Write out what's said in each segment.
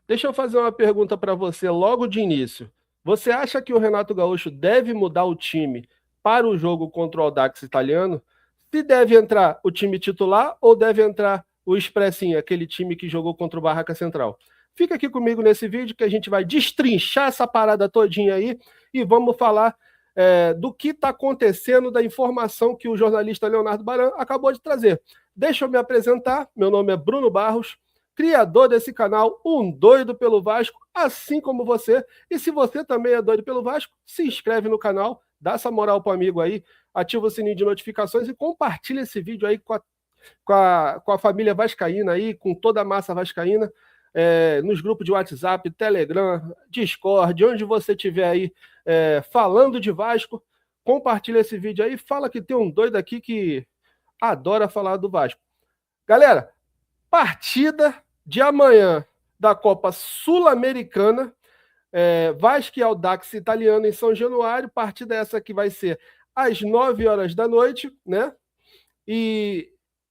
Deixa eu fazer uma pergunta para você logo de início. Você acha que o Renato Gaúcho deve mudar o time para o jogo contra o Audax Italiano? Se deve entrar o time titular ou deve entrar o Expressinho, aquele time que jogou contra o Barraca Central? Fica aqui comigo nesse vídeo que a gente vai destrinchar essa parada todinha aí e vamos falar do que está acontecendo, da informação que o jornalista Leonardo Baran acabou de trazer. Deixa eu me apresentar, meu nome é Bruno Barros, criador desse canal, um doido pelo Vasco, assim como você. E se você também é doido pelo Vasco, se inscreve no canal, dá essa moral pro amigo aí, ativa o sininho de notificações e compartilha esse vídeo aí com a família vascaína aí, com toda a massa vascaína, nos grupos de WhatsApp, Telegram, Discord, onde você estiver aí falando de Vasco, compartilha esse vídeo aí, fala que tem um doido aqui que adora falar do Vasco. Galera, partida de amanhã da Copa Sul-Americana, Vasco e Audax Italiano em São Januário, partida essa que vai ser às 9 horas da noite, né? E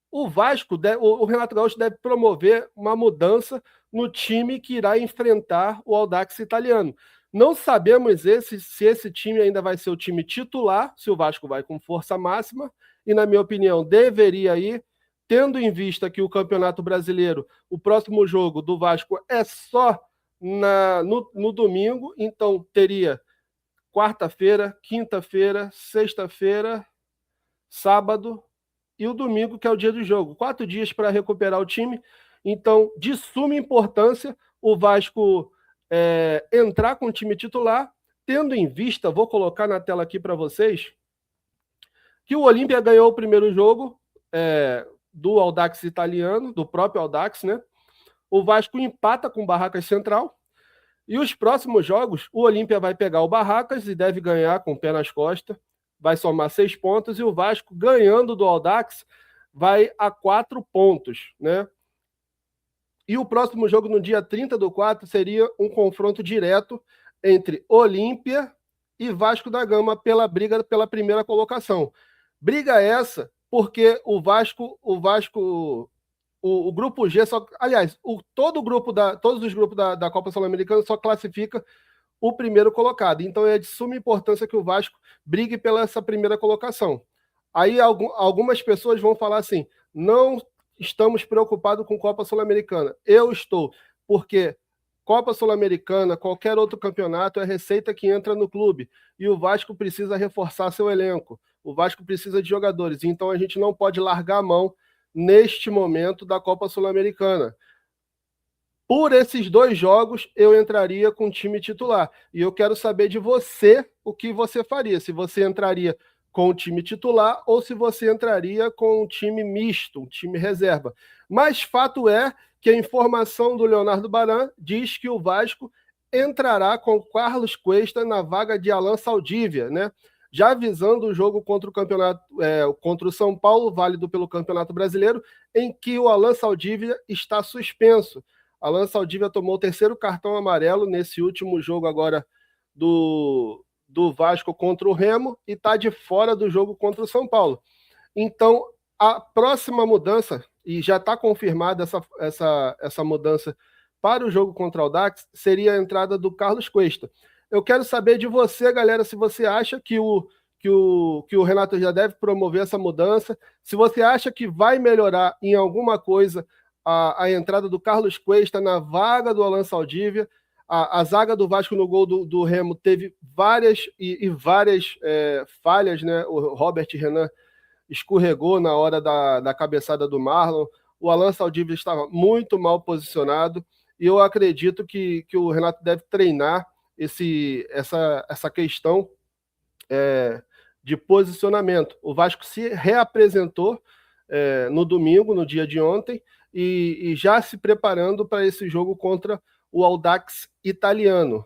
o Vasco, o Renato Gaúcho deve promover uma mudança no time que irá enfrentar o Audax Italiano. Não sabemos se esse time ainda vai ser o time titular, se o Vasco vai com força máxima, e na minha opinião deveria ir, tendo em vista que o Campeonato Brasileiro, o próximo jogo do Vasco é só no domingo, então teria quarta-feira, quinta-feira, sexta-feira, sábado e o domingo, que é o dia do jogo. 4 dias para recuperar o time. Então, de suma importância, o Vasco entrar com o time titular, tendo em vista, vou colocar na tela aqui para vocês, que o Olímpia ganhou o primeiro jogo do Audax Italiano, do próprio Audax, né? O Vasco empata com o Barracas Central. E os próximos jogos, o Olímpia vai pegar o Barracas e deve ganhar com o pé nas costas. Vai somar 6 pontos. E o Vasco, ganhando do Audax, vai a 4 pontos, né? E o próximo jogo, no dia 30/4, seria um confronto direto entre Olímpia e Vasco da Gama pela briga pela primeira colocação. Briga essa porque o grupo G só, aliás, todos os grupos da Copa Sul-Americana só classifica o primeiro colocado. Então é de suma importância que o Vasco brigue pela essa primeira colocação. Aí algumas pessoas vão falar assim: não estamos preocupados com Copa Sul-Americana. Eu estou, porque Copa Sul-Americana, qualquer outro campeonato, é receita que entra no clube. E o Vasco precisa reforçar seu elenco. O Vasco precisa de jogadores. Então a gente não pode largar a mão neste momento da Copa Sul-Americana. Por esses 2 jogos, eu entraria com o time titular. E eu quero saber de você o que você faria. Se você entraria com o time titular ou se você entraria com um time misto, um time reserva. Mas fato é que a informação do Leonardo Baran diz que o Vasco entrará com Carlos Cuesta na vaga de Alan Saldívia, né? Já avisando o jogo contra o campeonato, contra o São Paulo, válido pelo Campeonato Brasileiro, em que o Alan Saldívia está suspenso. Alan Saldívia tomou o 3º cartão amarelo nesse último jogo agora do Vasco contra o Remo e está de fora do jogo contra o São Paulo. Então, a próxima mudança, e já está confirmada essa mudança para o jogo contra o Audax, seria a entrada do Carlos Cuesta. Eu quero saber de você, galera, se você acha que o Renato já deve promover essa mudança, se você acha que vai melhorar em alguma coisa a entrada do Carlos Cuesta na vaga do Alan Saldívia. A zaga do Vasco no gol do Remo teve várias falhas, né? O Robert Renan escorregou na hora da cabeçada do Marlon. O Alan Saldívia estava muito mal posicionado e eu acredito que o Renato deve treinar essa questão de posicionamento. O Vasco se reapresentou no domingo, no dia de ontem, e já se preparando para esse jogo contra o Audax Italiano.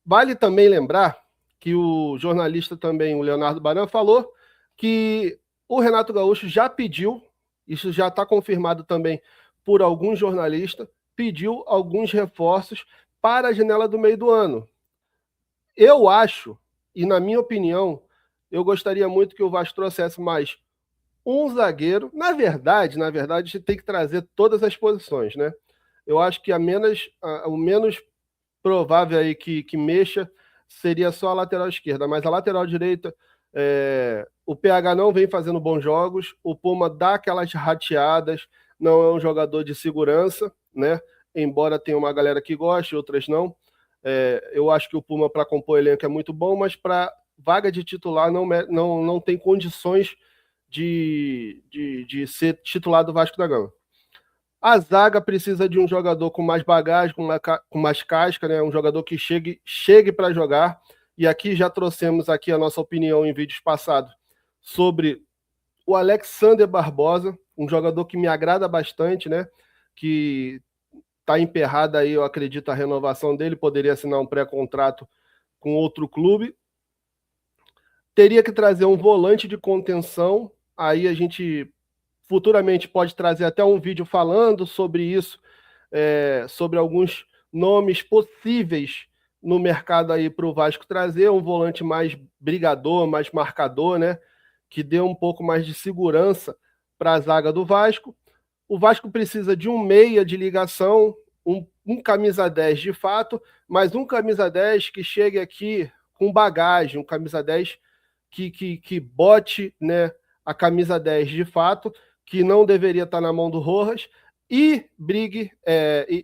Vale também lembrar que o jornalista também, o Leonardo Baran, falou que o Renato Gaúcho já pediu, isso já está confirmado também por alguns jornalistas, pediu alguns reforços para a janela do meio do ano. Eu acho, e na minha opinião, eu gostaria muito que o Vasco trouxesse mais um zagueiro. Na verdade, a gente tem que trazer todas as posições, né? Eu acho que o menos provável aí que mexa seria só a lateral esquerda, mas a lateral direita, o PH não vem fazendo bons jogos, o Puma dá aquelas rateadas, não é um jogador de segurança, né? Embora tenha uma galera que goste, outras não. Eu acho que o Puma para compor elenco é muito bom, mas para vaga de titular não tem condições de ser titular do Vasco da Gama. A zaga precisa de um jogador com mais bagagem, com mais casca, né? Um jogador que chegue para jogar. E aqui já trouxemos aqui a nossa opinião em vídeos passados sobre o Alexander Barbosa, um jogador que me agrada bastante, né? Que está emperrada aí, eu acredito, a renovação dele, poderia assinar um pré-contrato com outro clube. Teria que trazer um volante de contenção, aí a gente futuramente pode trazer até um vídeo falando sobre isso, sobre alguns nomes possíveis no mercado aí para o Vasco trazer, um volante mais brigador, mais marcador, né? Que dê um pouco mais de segurança para a zaga do Vasco. O Vasco precisa de um meia de ligação, um camisa 10 de fato, mas um camisa 10 que chegue aqui com bagagem, um camisa 10 que bote, né, a camisa 10 de fato, que não deveria estar na mão do Rojas, e brigue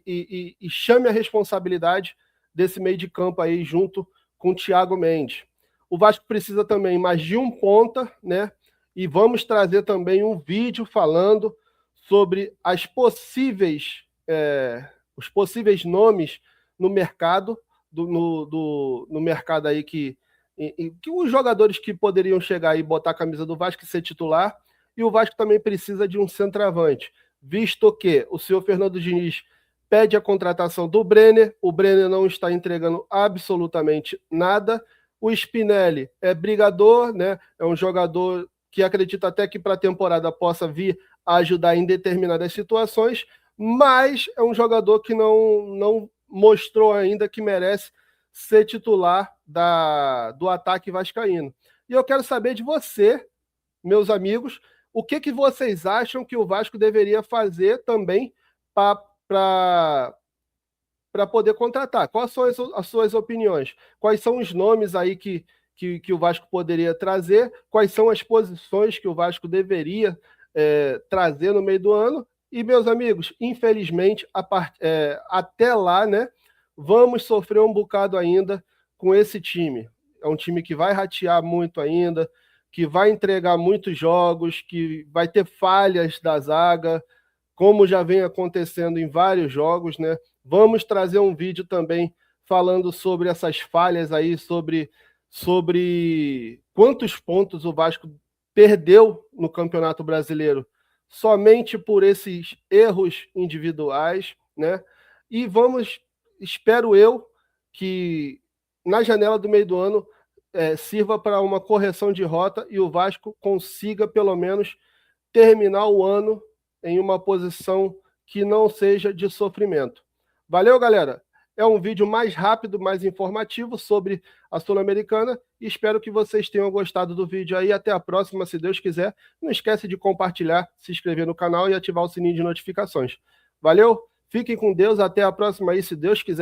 e chame a responsabilidade desse meio de campo aí junto com o Thiago Mendes. O Vasco precisa também mais de um ponta, né? E vamos trazer também um vídeo falando sobre os possíveis nomes no mercado, no mercado aí que os jogadores que poderiam chegar e botar a camisa do Vasco e ser titular, e o Vasco também precisa de um centroavante, visto que o senhor Fernando Diniz pede a contratação do Brenner, o Brenner não está entregando absolutamente nada, o Spinelli é brigador, né? É um jogador que acredita até que para a temporada possa vir a ajudar em determinadas situações, mas é um jogador que não mostrou ainda que merece ser titular do ataque vascaíno. E eu quero saber de você, meus amigos, o que vocês acham que o Vasco deveria fazer também para poder contratar? Quais são as suas opiniões? Quais são os nomes aí que o Vasco poderia trazer? Quais são as posições que o Vasco deveria trazer no meio do ano? E, meus amigos, infelizmente, até lá, né, vamos sofrer um bocado ainda com esse time. É um time que vai ratear muito ainda, que vai entregar muitos jogos, que vai ter falhas da zaga, como já vem acontecendo em vários jogos, né? Vamos trazer um vídeo também falando sobre essas falhas aí, sobre quantos pontos o Vasco perdeu no Campeonato Brasileiro somente por esses erros individuais, né? E espero eu que na janela do meio do ano sirva para uma correção de rota e o Vasco consiga pelo menos terminar o ano em uma posição que não seja de sofrimento. Valeu, galera! É um vídeo mais rápido, mais informativo sobre a Sul-Americana e espero que vocês tenham gostado do vídeo aí. Até a próxima, se Deus quiser. Não esquece de compartilhar, se inscrever no canal e ativar o sininho de notificações. Valeu? Fiquem com Deus. Até a próxima aí, se Deus quiser.